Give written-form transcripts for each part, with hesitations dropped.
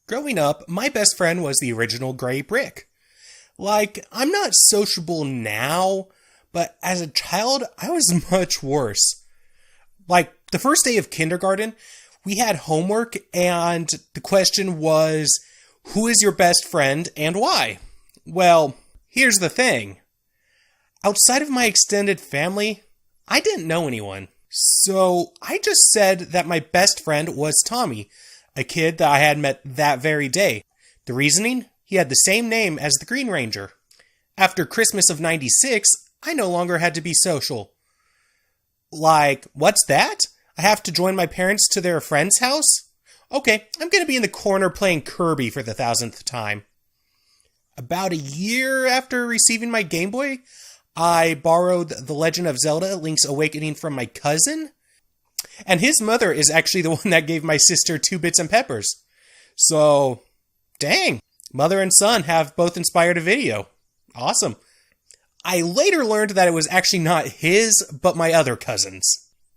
Growing up, my best friend was the original gray brick. I'm not sociable now, but as a child, I was much worse. The first day of kindergarten, we had homework, and the question was, who is your best friend and why? Well, here's the thing. Outside of my extended family, I didn't know anyone. So I just said that my best friend was Tommy, a kid that I had met that very day. The reasoning? He had the same name as the Green Ranger. After Christmas of '96, I no longer had to be social. What's that? I have to join my parents to their friend's house? Okay, I'm gonna be in the corner playing Kirby for the 1000th time. About a year after receiving my Game Boy, I borrowed The Legend of Zelda: Link's Awakening from my cousin. And his mother is actually the one that gave my sister 2 Bits and Peppers. So, dang, mother and son have both inspired a video. Awesome. I later learned that it was actually not his, but my other cousin's.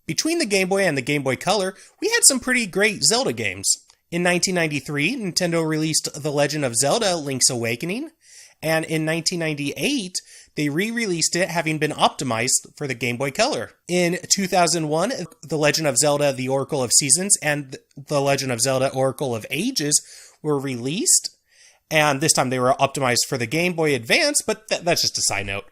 Between the Game Boy and the Game Boy Color, we had some pretty great Zelda games. In 1993, Nintendo released The Legend of Zelda: Link's Awakening, and in 1998, they re-released it having been optimized for the Game Boy Color. In 2001, The Legend of Zelda: The Oracle of Seasons and The Legend of Zelda: Oracle of Ages were released, and this time they were optimized for the Game Boy Advance, but that's just a side note.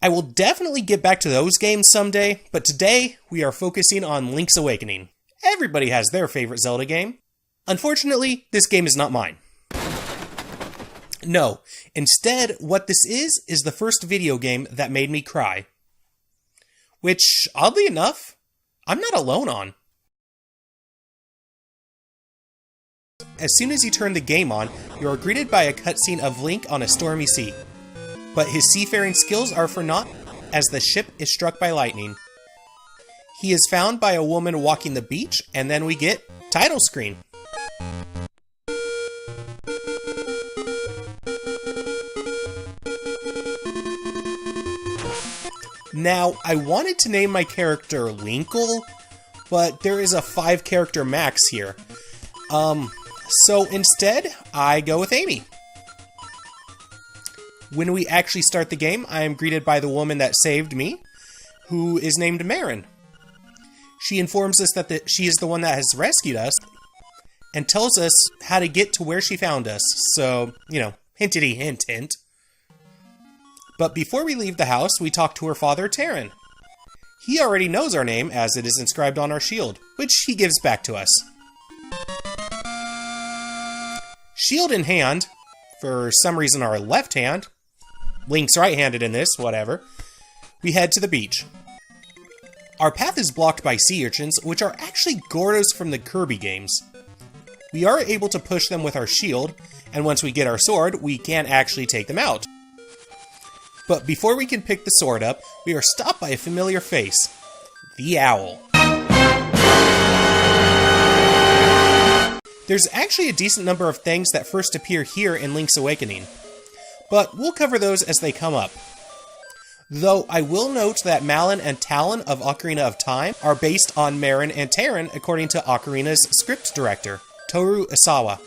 I will definitely get back to those games someday, but today we are focusing on Link's Awakening. Everybody has their favorite Zelda game. Unfortunately, this game is not mine. No, instead, what this is the first video game that made me cry. Which, oddly enough, I'm not alone on. As soon as you turn the game on, you are greeted by a cutscene of Link on a stormy sea. But his seafaring skills are for naught, as the ship is struck by lightning. He is found by a woman walking the beach, and then we get title screen. Now, I wanted to name my character Linkle, but there is a 5-character max here. So instead, I go with Amy. When we actually start the game, I am greeted by the woman that saved me, who is named Marin. She informs us that she is the one that has rescued us, and tells us how to get to where she found us, so, hintity hint hint. But before we leave the house, we talk to her father, Terran. He already knows our name, as it is inscribed on our shield, which he gives back to us. Shield in hand, for some reason our left hand, Link's right-handed in this, whatever, we head to the beach. Our path is blocked by sea urchins, which are actually Gordos from the Kirby games. We are able to push them with our shield, and once we get our sword, we can actually take them out. But before we can pick the sword up, we are stopped by a familiar face. The owl. There's actually a decent number of things that first appear here in Link's Awakening, but we'll cover those as they come up. Though I will note that Malon and Talon of Ocarina of Time are based on Marin and Terran according to Ocarina's script director, Toru Isawa.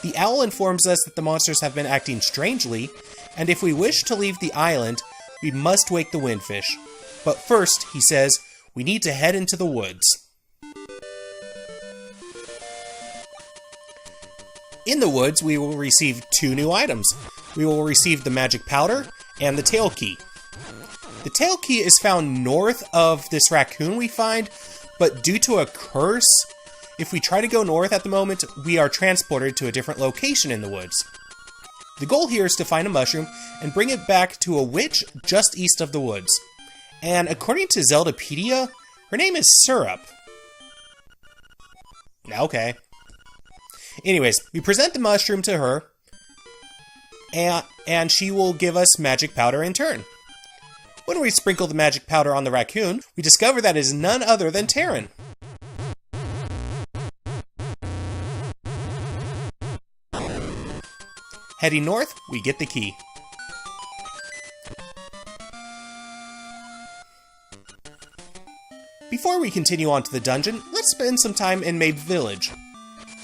The owl informs us that the monsters have been acting strangely, and if we wish to leave the island, we must wake the windfish. But first, he says, we need to head into the woods. In the woods, we will receive 2 new items. We will receive the magic powder and the tail key. The tail key is found north of this raccoon we find, but due to a curse, if we try to go north at the moment, we are transported to a different location in the woods. The goal here is to find a mushroom and bring it back to a witch just east of the woods. And according to Zeldapedia, her name is Syrup. Okay. Anyways, we present the mushroom to her, and she will give us magic powder in turn. When we sprinkle the magic powder on the raccoon, we discover that it is none other than Terran. Heading north, we get the key. Before we continue on to the dungeon, let's spend some time in Mabe Village.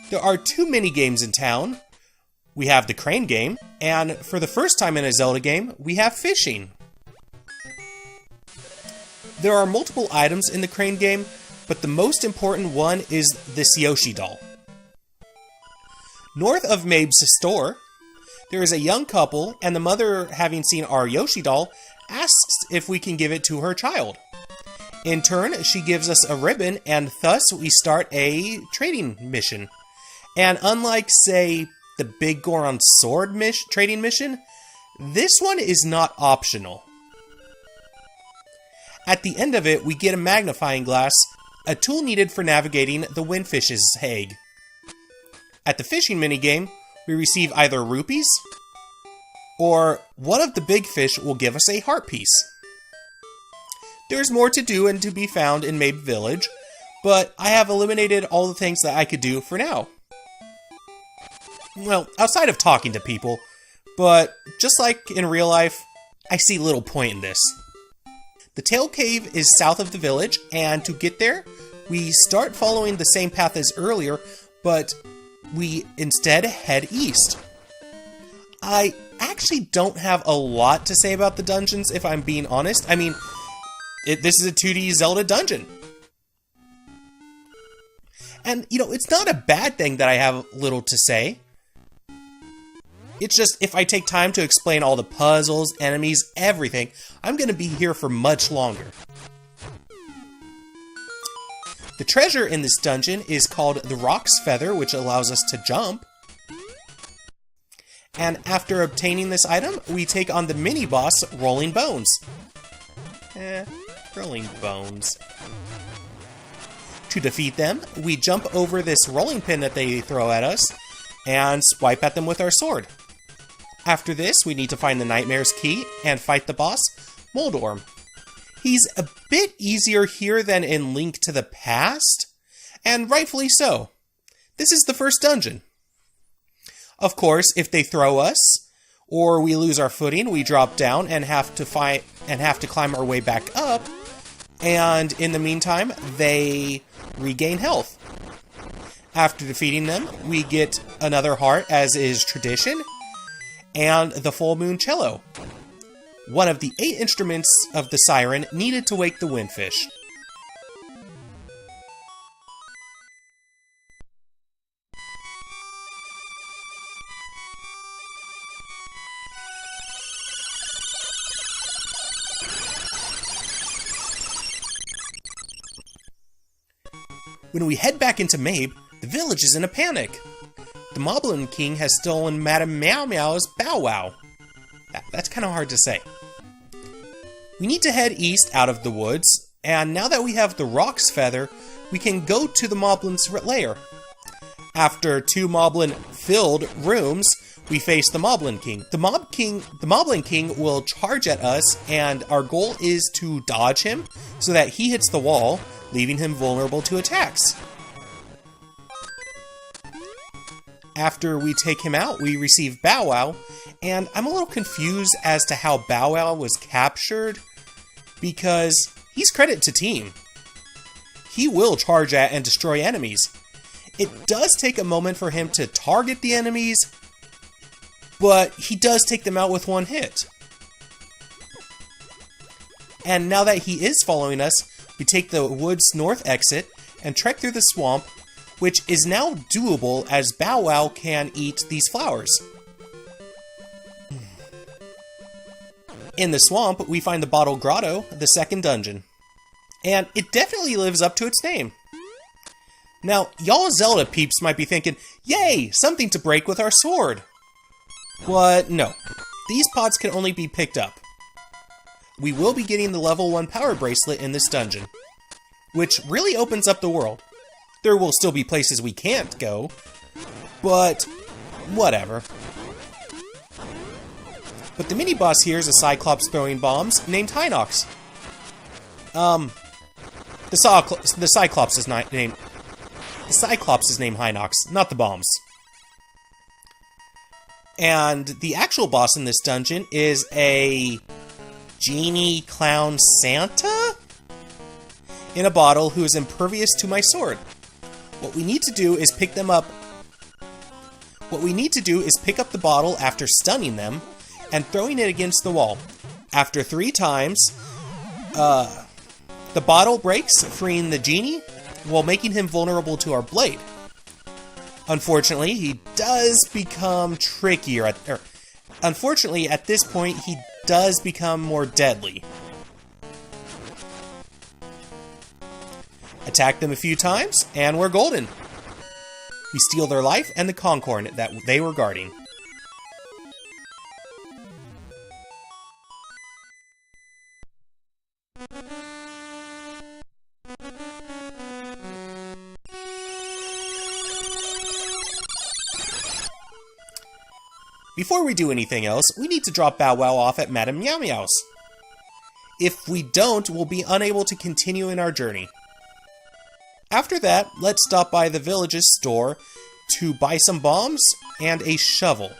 There are 2 mini-games in town. We have the crane game, and for the first time in a Zelda game, we have fishing. There are multiple items in the crane game, but the most important one is this Yoshi doll. North of Mabe's store, there is a young couple, and the mother, having seen our Yoshi doll, asks if we can give it to her child. In turn, she gives us a ribbon, and thus we start a trading mission. And unlike, say, the Big Goron Sword trading mission, this one is not optional. At the end of it, we get a magnifying glass, a tool needed for navigating the Windfish's egg. At the fishing minigame, we receive either rupees, or one of the big fish will give us a heart piece. There's more to do and to be found in Mabe Village, but I have eliminated all the things that I could do for now. Well, outside of talking to people, but just like in real life, I see little point in this. The Tail Cave is south of the village, and to get there, we start following the same path as earlier, but we instead head east. I actually don't have a lot to say about the dungeons, if I'm being honest. I mean, this is a 2D Zelda dungeon. And, it's not a bad thing that I have little to say. It's just, if I take time to explain all the puzzles, enemies, everything, I'm going to be here for much longer. The treasure in this dungeon is called the Rock's Feather, which allows us to jump. And after obtaining this item, we take on the mini-boss, Rolling Bones. Rolling Bones. To defeat them, we jump over this rolling pin that they throw at us, and swipe at them with our sword. After this, we need to find the Nightmare's Key and fight the boss, Moldorm. He's a bit easier here than in Link to the Past, and rightfully so. This is the first dungeon. Of course, if they throw us, or we lose our footing, we drop down and have to climb our way back up, and in the meantime, they regain health. After defeating them, we get another heart, as is tradition, and the Full Moon Cello, one of the 8 instruments of the siren needed to wake the Windfish. When we head back into Mabe, the village is in a panic. The Moblin King has stolen Madame Meow Meow's Bow Wow. That's kind of hard to say. We need to head east out of the woods, and now that we have the Rock's Feather, we can go to the Moblin's lair. After 2 Moblin-filled rooms, we face the Moblin King. The Moblin King will charge at us, and our goal is to dodge him so that he hits the wall, leaving him vulnerable to attacks. After we take him out, we receive Bow Wow, and I'm a little confused as to how Bow Wow was captured, because he's credit to team. He will charge at and destroy enemies. It does take a moment for him to target the enemies, but he does take them out with one hit. And now that he is following us, we take the wood's north exit and trek through the swamp, which is now doable as Bow Wow can eat these flowers. In the swamp, we find the Bottle Grotto, the second dungeon. And it definitely lives up to its name. Now, y'all Zelda peeps might be thinking, yay, something to break with our sword. But no, these pots can only be picked up. We will be getting the level 1 power bracelet in this dungeon, which really opens up the world. There will still be places we can't go, but whatever. But the mini-boss here is a Cyclops throwing bombs named Hinox. The Cyclops is named Hinox, not the bombs. And the actual boss in this dungeon is a genie clown Santa in a bottle who is impervious to my sword. What we need to do is pick them up What we need to do is pick up the bottle after stunning them and throwing it against the wall. After 3 times, the bottle breaks, freeing the genie, while making him vulnerable to our blade. Unfortunately, he does become trickier. Unfortunately, at this point, he does become more deadly. Attack them a few times, and we're golden. We steal their life and the concorn that they were guarding. Before we do anything else, we need to drop Bow Wow off at Madame Meow Meow's. If we don't, we'll be unable to continue in our journey. After that, let's stop by the village's store to buy some bombs and a shovel.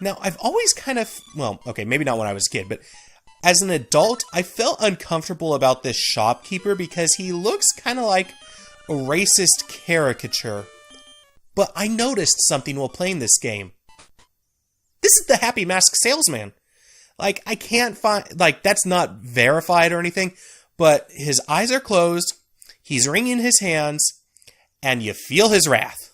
Now, I've always kind of, well, okay, maybe not when I was a kid, but as an adult, I felt uncomfortable about this shopkeeper because he looks kind of like a racist caricature. But I noticed something while playing this game. This is the Happy Mask Salesman. Like, I can't find, like, that's not verified or anything, but his eyes are closed, he's wringing his hands, and you feel his wrath.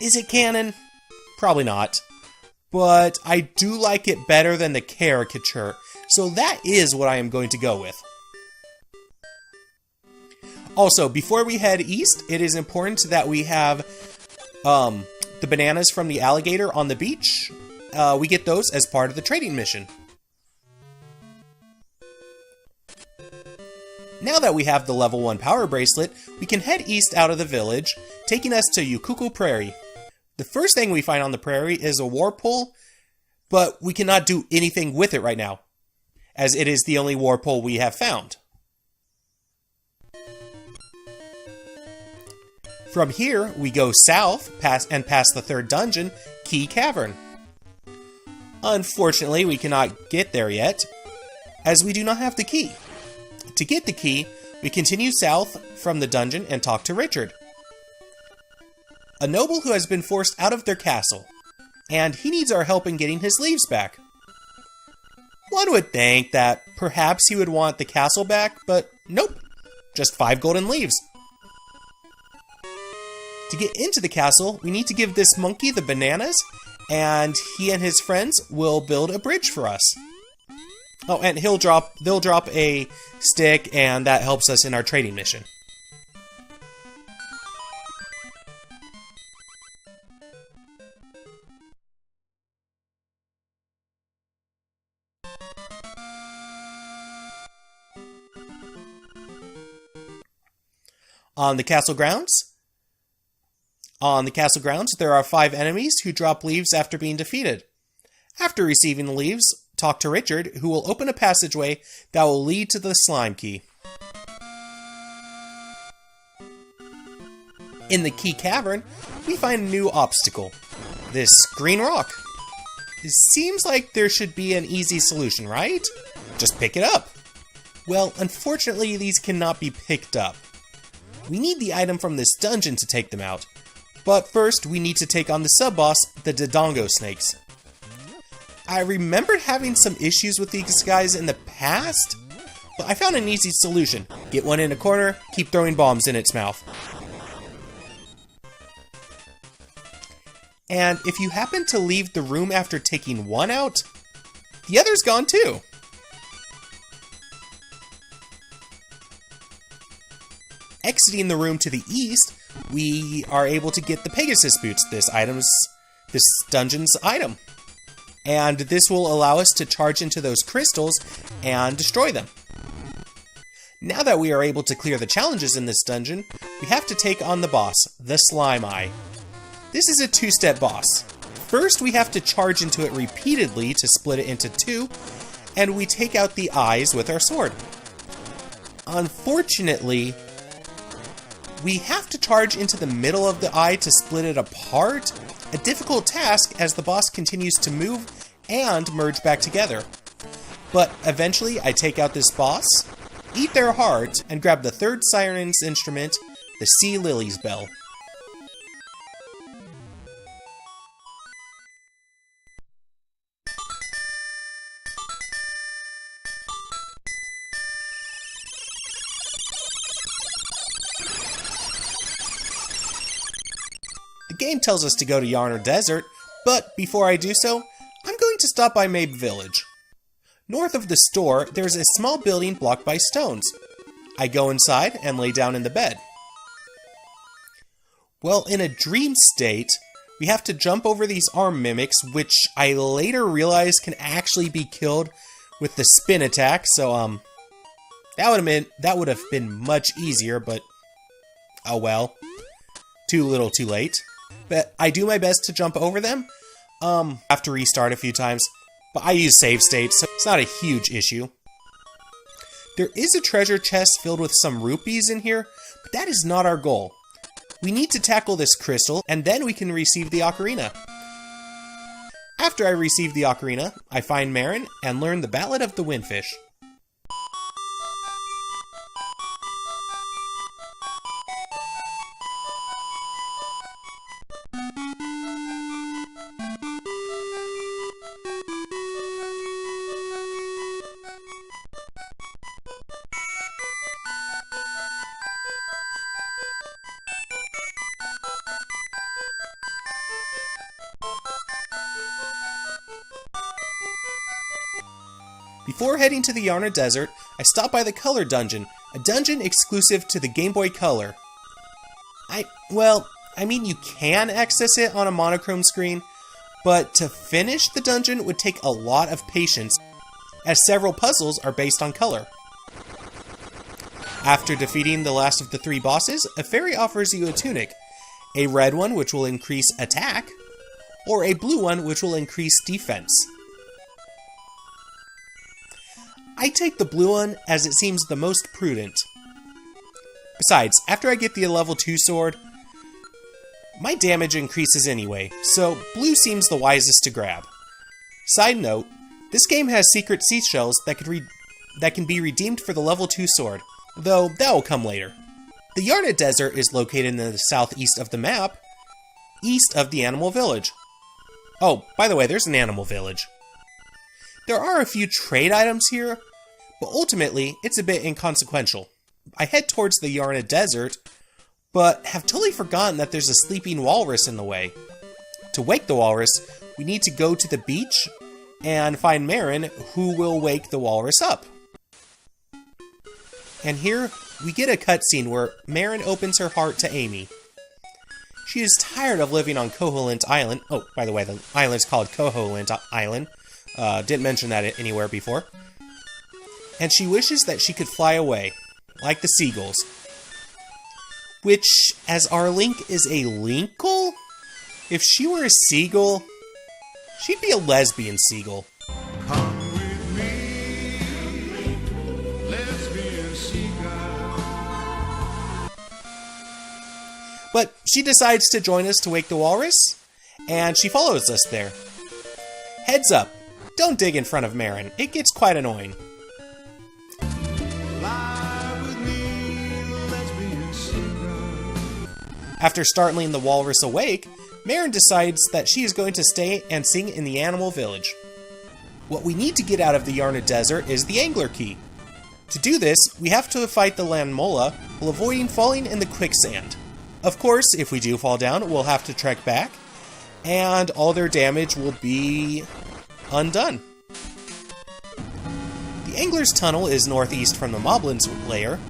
Is it canon? Probably not. But I do like it better than the caricature, so that is what I am going to go with. Also, before we head east, it is important that we have the bananas from the alligator on the beach. We get those as part of the trading mission. Now that we have the level 1 power bracelet, we can head east out of the village, taking us to Yukuku Prairie. The first thing we find on the prairie is a warpole, but we cannot do anything with it right now, as it is the only warpole we have found. From here, we go south past the 3rd dungeon, Key Cavern. Unfortunately, we cannot get there yet, as we do not have the key. To get the key, we continue south from the dungeon and talk to Richard, a noble who has been forced out of their castle, and he needs our help in getting his leaves back. One would think that perhaps he would want the castle back, but nope, just 5 golden leaves. To get into the castle, we need to give this monkey the bananas, and he and his friends will build a bridge for us. Oh, and they'll drop a stick, and that helps us in our trading mission. On the castle grounds, there are 5 enemies who drop leaves after being defeated. After receiving the leaves, talk to Richard, who will open a passageway that will lead to the slime key. In the Key Cavern, we find a new obstacle, this green rock. It seems like there should be an easy solution, right? Just pick it up. Well, unfortunately, these cannot be picked up. We need the item from this dungeon to take them out. But first, we need to take on the sub-boss, the Dodongo snakes. I remembered having some issues with these guys in the past, but I found an easy solution. Get one in a corner, keep throwing bombs in its mouth. And if you happen to leave the room after taking one out, the other's gone too. Exiting the room to the east, we are able to get the Pegasus boots, this dungeon's item. And this will allow us to charge into those crystals and destroy them. Now that we are able to clear the challenges in this dungeon, we have to take on the boss, the Slime Eye. This is a 2-step boss. First, we have to charge into it repeatedly to split it into 2, and we take out the eyes with our sword. Unfortunately, we have to charge into the middle of the eye to split it apart, a difficult task as the boss continues to move and merge back together. But eventually I take out this boss, eat their heart, and grab the third siren's instrument, the Sea Lily's Bell. The game tells us to go to Yarner Desert, but before I do so, I'm going to stop by Mabe Village. North of the store, there's a small building blocked by stones. I go inside and lay down in the bed. Well, in a dream state, we have to jump over these arm mimics, which I later realized can actually be killed with the spin attack, so that would have been much easier, but oh well. Too little too late. But I do my best to jump over them. Have to restart a few times, but I use save states, so it's not a huge issue. There is a treasure chest filled with some rupees in here, but that is not our goal. We need to tackle this crystal, and then we can receive the ocarina. After I receive the ocarina, I find Marin and learn the Ballad of the Windfish. Before heading to the Yarner Desert, I stop by the Color Dungeon, a dungeon exclusive to the Game Boy Color. I mean you can access it on a monochrome screen, but to finish the dungeon would take a lot of patience, as several puzzles are based on color. After defeating the last of the 3 bosses, a fairy offers you a tunic, a red one which will increase attack, or a blue one which will increase defense. I take the blue one as it seems the most prudent. Besides, after I get the level 2 sword, my damage increases anyway, so blue seems the wisest to grab. Side note, this game has secret seashells that can be redeemed for the level 2 sword, though that will come later. The Yarna Desert is located in the southeast of the map, east of the Animal Village. Oh, by the way, there's an Animal Village. There are a few trade items here, but ultimately, it's a bit inconsequential. I head towards the Yarna Desert, but have totally forgotten that there's a sleeping walrus in the way. To wake the walrus, we need to go to the beach and find Marin, who will wake the walrus up. And here, we get a cutscene where Marin opens her heart to Amy. She is tired of living on Koholint Island. Oh, by the way, the island's called Koholint Island. Didn't mention that anywhere before. And she wishes that she could fly away, like the seagulls. Which, as our Link is a Linkle, if she were a seagull, she'd be a lesbian seagull. Come with me, lesbian seagull. But she decides to join us to wake the walrus, and she follows us there. Heads up, don't dig in front of Marin, it gets quite annoying. After startling the walrus awake, Marin decides that she is going to stay and sing in the Animal Village. What we need to get out of the Yarna Desert is the Angler Key. To do this, we have to fight the Landmola while avoiding falling in the quicksand. Of course, if we do fall down, we'll have to trek back, and all their damage will be undone. The Angler's Tunnel is northeast from the Moblin's lair,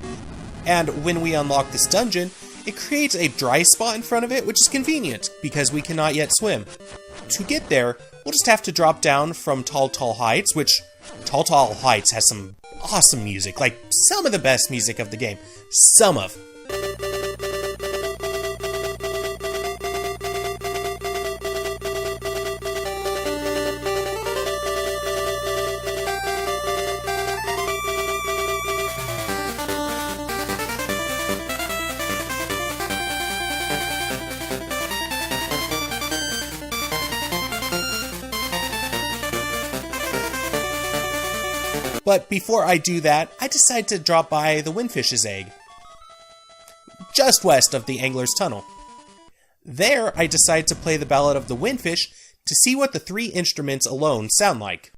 and when we unlock this dungeon, it creates a dry spot in front of it, which is convenient, because we cannot yet swim. To get there, we'll just have to drop down from Tall Tall Heights, which Tall Tall Heights has some awesome music, like some of the best music of the game. Some of. But before I do that, I decide to drop by the Windfish's egg, just west of the Angler's Tunnel. There, I decide to play the Ballad of the Windfish to see what the 3 instruments alone sound like.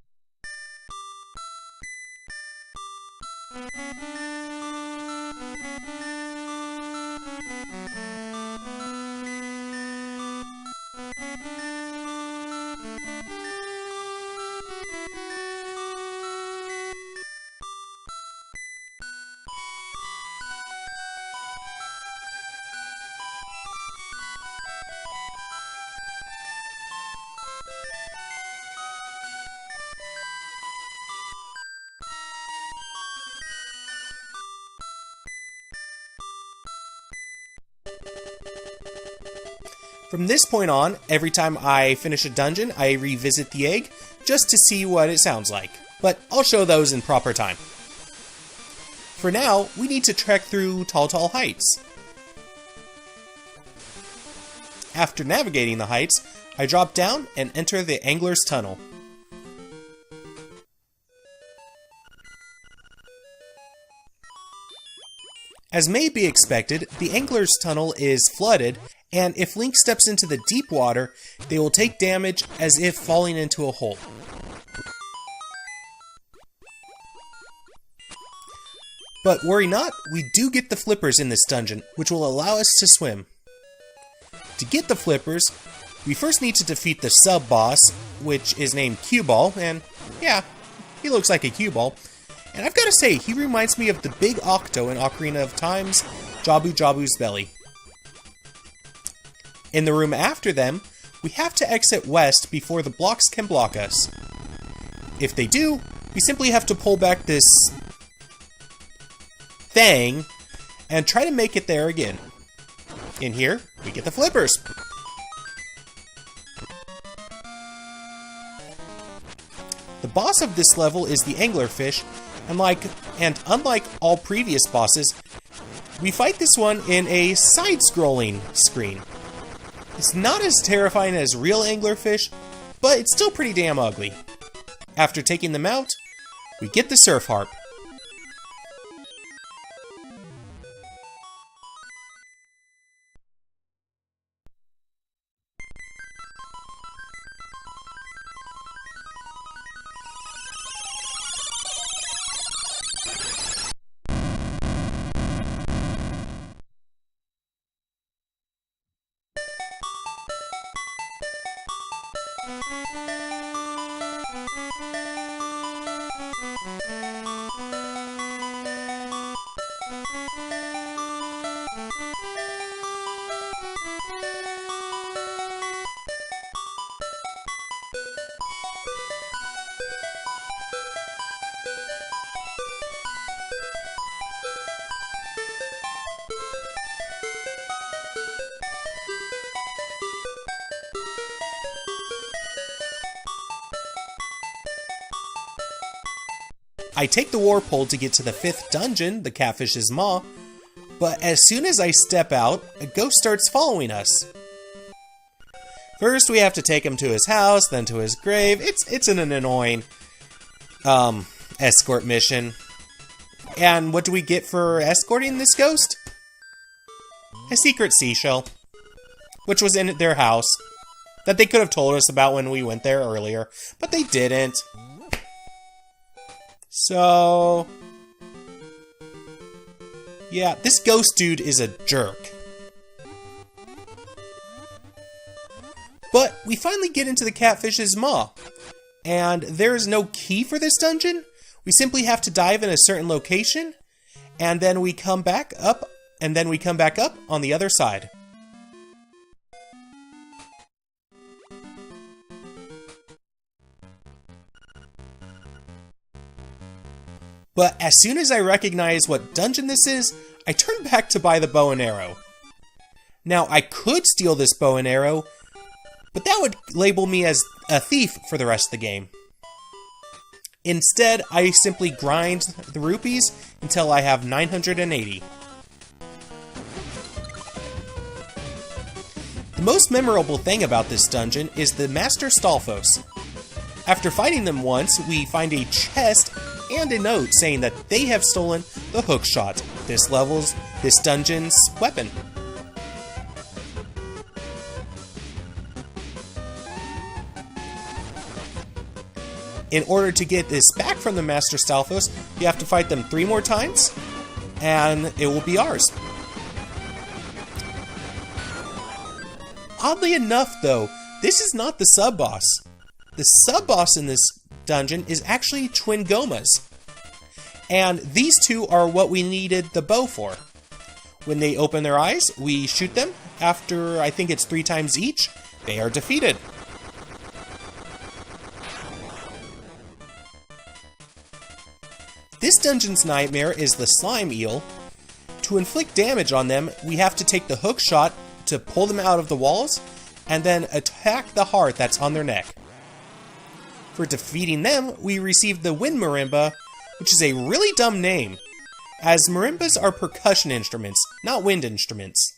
From this point on, every time I finish a dungeon, I revisit the egg just to see what it sounds like. But I'll show those in proper time. For now, we need to trek through Tall Heights. After navigating the heights, I drop down and enter the Angler's Tunnel. As may be expected, the Angler's Tunnel is flooded, and if Link steps into the deep water, they will take damage as if falling into a hole. But worry not, we do get the flippers in this dungeon, which will allow us to swim. To get the flippers, we first need to defeat the sub-boss, which is named Cue Ball, and yeah, he looks like a cue ball. And I've got to say, he reminds me of the big Octo in Ocarina of Time's Jabu Jabu's belly. In the room after them, we have to exit west before the blocks can block us. If they do, we simply have to pull back this thing and try to make it there again. In here, we get the flippers. The boss of this level is the anglerfish, and unlike all previous bosses, we fight this one in a side-scrolling screen. It's not as terrifying as real anglerfish, but it's still pretty damn ugly. After taking them out, we get the surf harp. I take the warpole to get to the 5th dungeon, the Catfish's Maw, but as soon as I step out, a ghost starts following us. First, we have to take him to his house, then to his grave. It's an annoying escort mission. And what do we get for escorting this ghost? A secret seashell, which was in their house, that they could have told us about when we went there earlier, but they didn't. So, yeah, this ghost dude is a jerk. But we finally get into the Catfish's Maw, and there is no key for this dungeon. We simply have to dive in a certain location, and then we come back up, on the other side. But as soon as I recognize what dungeon this is, I turn back to buy the bow and arrow. Now, I could steal this bow and arrow, but that would label me as a thief for the rest of the game. Instead, I simply grind the rupees until I have 980. The most memorable thing about this dungeon is the Master Stalfos. After fighting them once, we find a chest and a note saying that they have stolen the hookshot, this dungeon's weapon. In order to get this back from the Master Stalfos, you have to fight them 3 more times, and it will be ours. Oddly enough, though, this is not the sub-boss. The sub-boss in this dungeon is actually Twin Gomas. And these two are what we needed the bow for. When they open their eyes, we shoot them. After, I think it's 3 times each, they are defeated. This dungeon's nightmare is the slime eel. To inflict damage on them, we have to take the hook shot to pull them out of the walls, and then attack the heart that's on their neck. For defeating them, we receive the Wind Marimba, which is a really dumb name, as marimbas are percussion instruments, not wind instruments.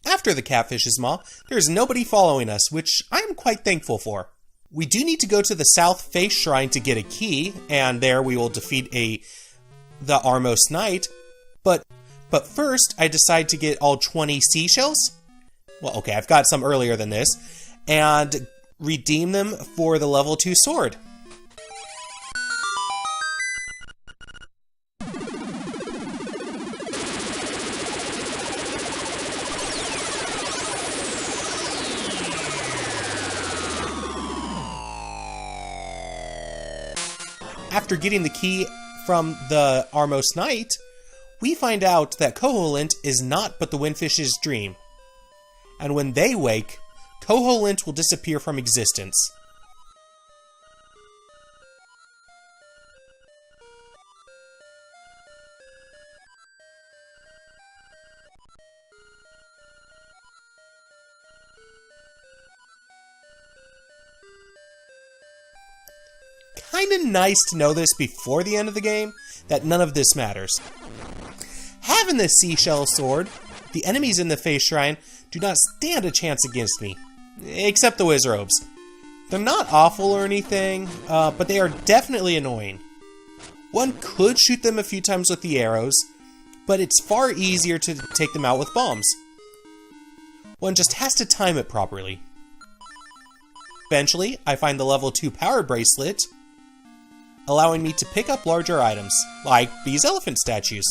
After the Catfish's Maw, there is nobody following us, which I am quite thankful for. We do need to go to the South Face Shrine to get a key, and there we will defeat the Armos Knight. But first, I decide to get all 20 seashells. Well, okay, I've got some earlier than this, and redeem them for the level 2 sword. After getting the key from the Armos Knight, we find out that Koholint is not but the Windfish's dream. And when they wake, Koholint will disappear from existence. Kinda nice to know this before the end of the game, that none of this matters. Having the seashell sword, the enemies in the Face Shrine do not stand a chance against me, except the Wizrobes. They're not awful or anything, but they are definitely annoying. One could shoot them a few times with the arrows, but it's far easier to take them out with bombs. One just has to time it properly. Eventually, I find the level 2 power bracelet, allowing me to pick up larger items, like these elephant statues.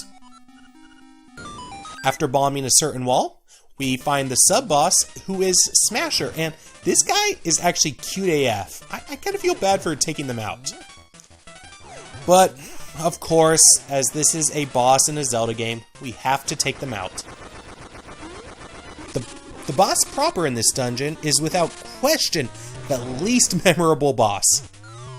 After bombing a certain wall, we find the sub-boss, who is Smasher, and this guy is actually cute AF. I kind of feel bad for taking them out. But, of course, as this is a boss in a Zelda game, we have to take them out. The boss proper in this dungeon is without question the least memorable boss.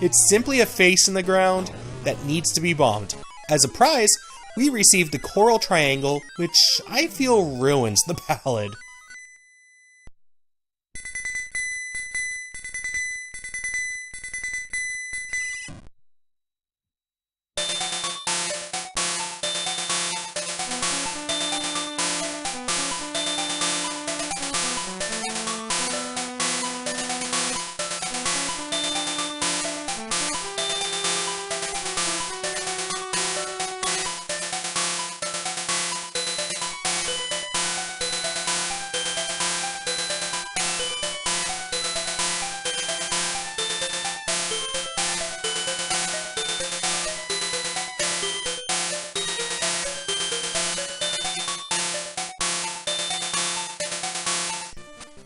It's simply a face in the ground that needs to be bombed. As a prize, we receive the Coral Triangle, which I feel ruins the ballad.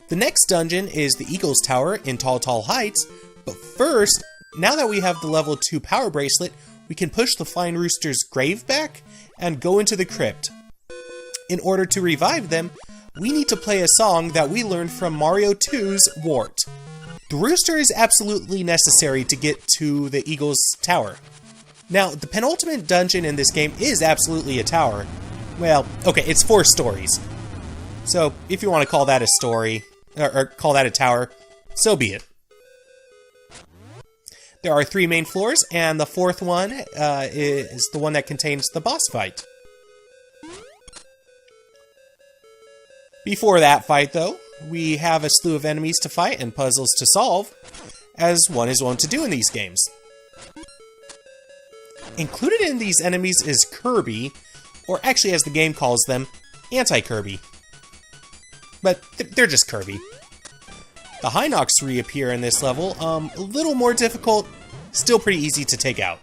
The next dungeon is the Eagle's Tower in Tall Tall Heights, but first, now that we have the level 2 power bracelet, we can push the Flying Rooster's grave back and go into the crypt. In order to revive them, we need to play a song that we learned from Mario 2's Wart. The rooster is absolutely necessary to get to the Eagle's tower. Now, the penultimate dungeon in this game is absolutely a tower. Well, okay, it's 4 stories. So, if you want to call that a story, or call that a tower, so be it. There are 3 main floors, and the 4th one is the one that contains the boss fight. Before that fight, though, we have a slew of enemies to fight and puzzles to solve, as one is wont to do in these games. Included in these enemies is Kirby, or actually as the game calls them, Anti-Kirby. But they're just Kirby. The Hinox reappear in this level, a little more difficult, still pretty easy to take out.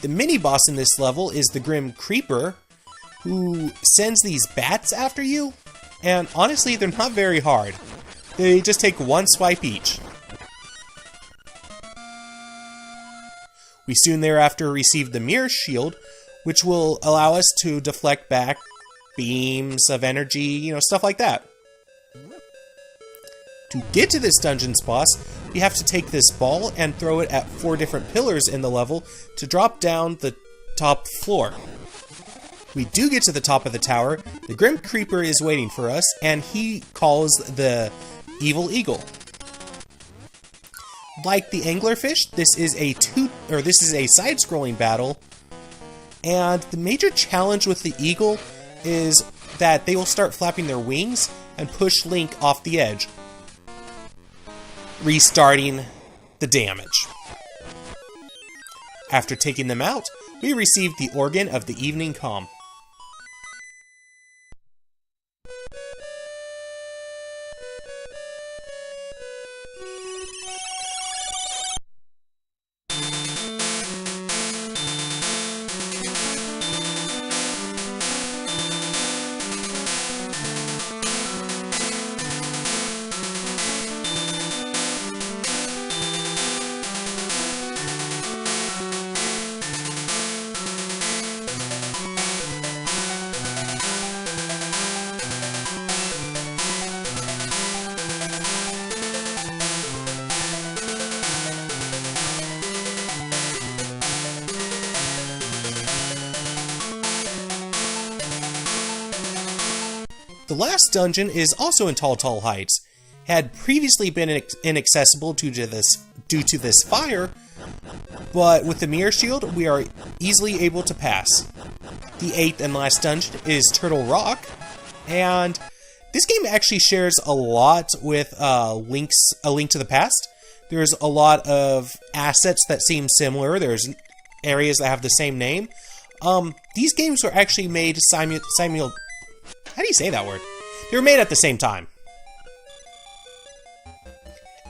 The mini-boss in this level is the Grim Creeper, who sends these bats after you, and honestly, they're not very hard. They just take 1 swipe each. We soon thereafter receive the Mirror Shield, which will allow us to deflect back beams of energy, stuff like that. To get to this dungeon's boss, we have to take this ball and throw it at 4 different pillars in the level to drop down the top floor. We do get to the top of the tower, the Grim Creeper is waiting for us, and he calls the Evil Eagle. Like the Anglerfish, this is a side-scrolling battle, and the major challenge with the Eagle is that they will start flapping their wings and push Link off the edge, restarting the damage. After taking them out, we receive the Organ of the Evening Calm. The last dungeon is also in Tall Heights. Had previously been inaccessible due to this fire, but with the Mirror Shield, we are easily able to pass. The 8th and last dungeon is Turtle Rock, and this game actually shares a lot with A Link to the Past. There's a lot of assets that seem similar. There's areas that have the same name. These games were actually made how do you say that word? They were made at the same time.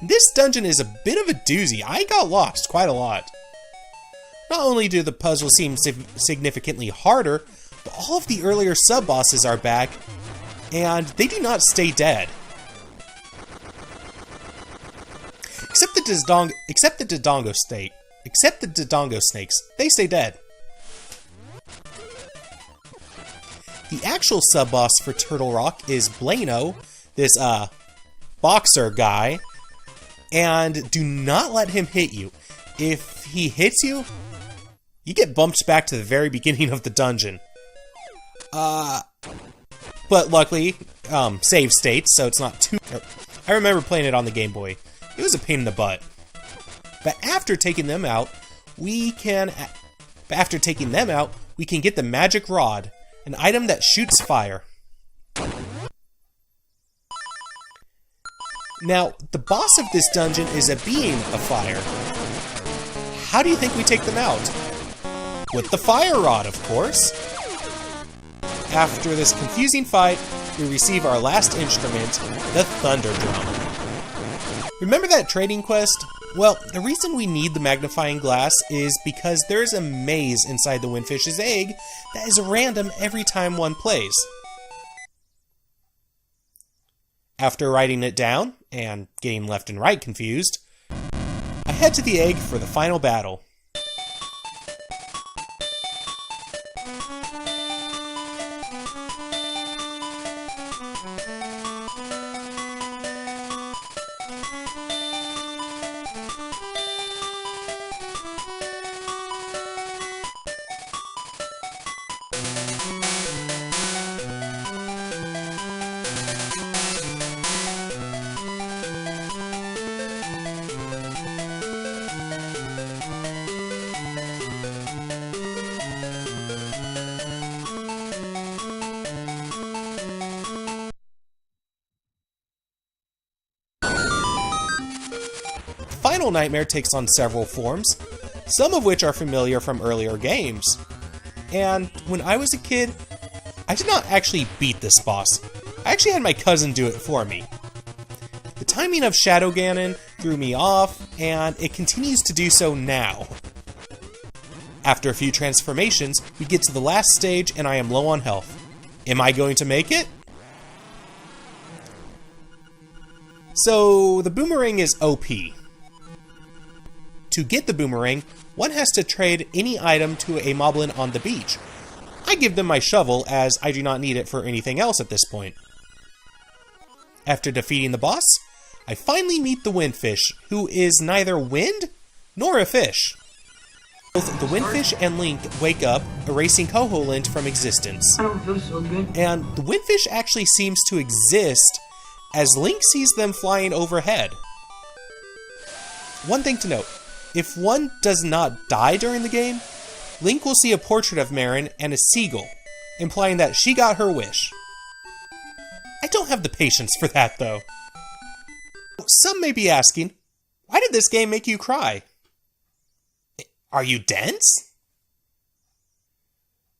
This dungeon is a bit of a doozy. I got lost quite a lot. Not only do the puzzles seem significantly harder, but all of the earlier sub-bosses are back, and they do not stay dead. Except the Dodongo snakes, they stay dead. The actual sub-boss for Turtle Rock is Blano, this boxer guy, and do not let him hit you. If he hits you, you get bumped back to the very beginning of the dungeon. But luckily, save states, so it's not too... I remember playing it on the Game Boy. It was a pain in the butt. But after taking them out, we can get the Magic Rod, an item that shoots fire. Now, the boss of this dungeon is a being of fire. How do you think we take them out? With the Fire Rod, of course. After this confusing fight, we receive our last instrument, the Thunder Drum. Remember that trading quest? Well, the reason we need the magnifying glass is because there's a maze inside the Windfish's egg that is random every time one plays. After writing it down, and getting left and right confused, I head to the egg for the final battle. final nightmare takes on several forms, some of which are familiar from earlier games. And when I was a kid, I did not actually beat this boss. I actually had my cousin do it for me. The timing of Shadow Ganon threw me off, and it continues to do so now. After a few transformations, we get to the last stage and I am low on health. Am I going to make it? So, the boomerang is OP. To get the boomerang, one has to trade any item to a moblin on the beach. I give them my shovel, as I do not need it for anything else at this point. After defeating the boss, I finally meet the windfish, who is neither wind nor a fish. Both the windfish and Link wake up, erasing Koholint from existence. I don't feel so good. And the windfish actually seems to exist as Link sees them flying overhead. One thing to note, if one does not die during the game, Link will see a portrait of Marin and a seagull, implying that she got her wish. I don't have the patience for that, though. Some may be asking, why did this game make you cry? Are you dense?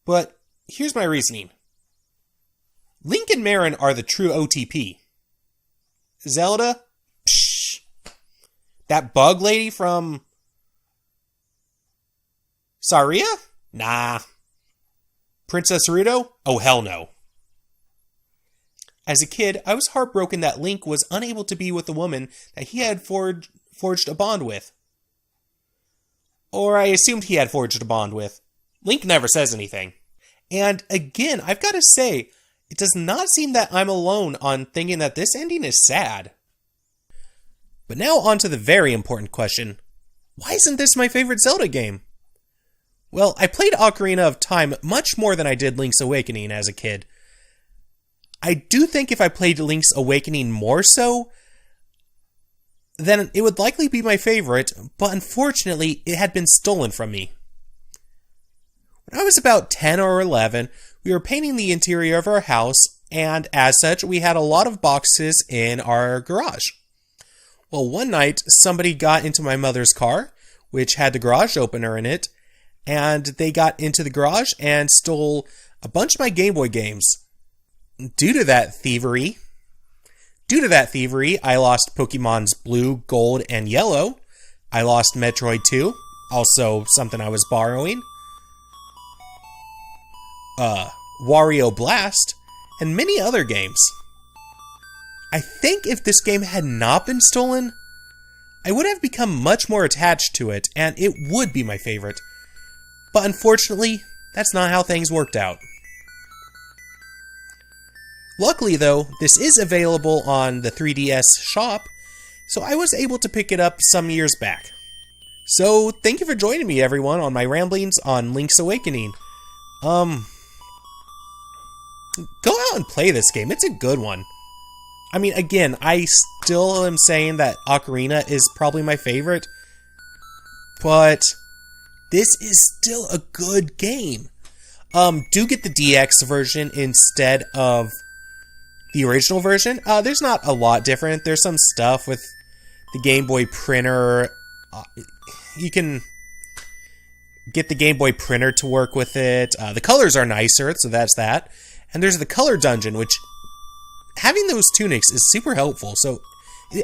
But here's my reasoning. Link and Marin are the true OTP. Zelda? Psh. That bug lady from Saria? Nah. Princess Ruto? Oh, hell no. As a kid, I was heartbroken that Link was unable to be with the woman that he had forged a bond with. Or I assumed he had forged a bond with. Link never says anything. And again, I've got to say, it does not seem that I'm alone on thinking that this ending is sad. But now on to the very important question. Why isn't this my favorite Zelda game? Well, I played Ocarina of Time much more than I did Link's Awakening as a kid. I do think if I played Link's Awakening more so, then it would likely be my favorite, but unfortunately, it had been stolen from me. When I was about 10 or 11, we were painting the interior of our house, and as such, we had a lot of boxes in our garage. Well, one night, somebody got into my mother's car, which had the garage opener in it, and they got into the garage and stole a bunch of my Game Boy games. Due to that thievery, I lost Pokemon's Blue, Gold, and Yellow. I lost Metroid 2, also something I was borrowing. Wario Blast, and many other games. I think if this game had not been stolen, I would have become much more attached to it, and it would be my favorite. But unfortunately, that's not how things worked out. Luckily though, this is available on the 3DS shop, so I was able to pick it up some years back. So, thank you for joining me everyone on my ramblings on Link's Awakening. Go out and play this game, it's a good one. I mean, again, I still am saying that Ocarina is probably my favorite, but this is still a good game. Do get the DX version instead of the original version. There's not a lot different. There's some stuff with the Game Boy printer. You can get the Game Boy printer to work with it. The colors are nicer, so that's that. And there's the color dungeon, which having those tunics is super helpful. So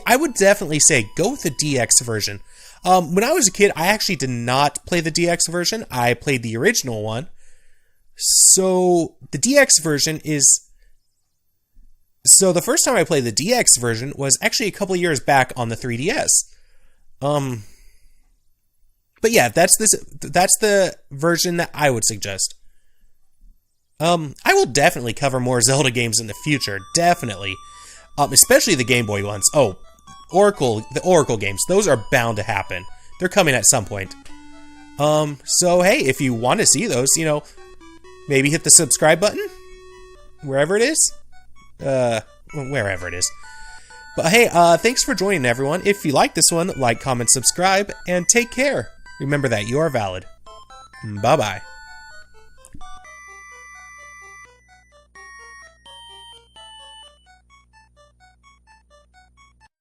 I would definitely say go with the DX version. When I was a kid, I actually did not play the DX version. I played the original one. So the DX version is... So the first time I played the DX version was actually a couple years back on the 3DS. But yeah, that's the version that I would suggest. I will definitely cover more Zelda games in the future, definitely. Especially the Game Boy ones. Oh, the Oracle games, those are bound to happen. They're coming at some point. So hey, if you want to see those, maybe hit the subscribe button, wherever it is. Wherever it is. But hey, thanks for joining everyone. If you like this one, like, comment, subscribe, and take care. Remember that you are valid. Bye-bye.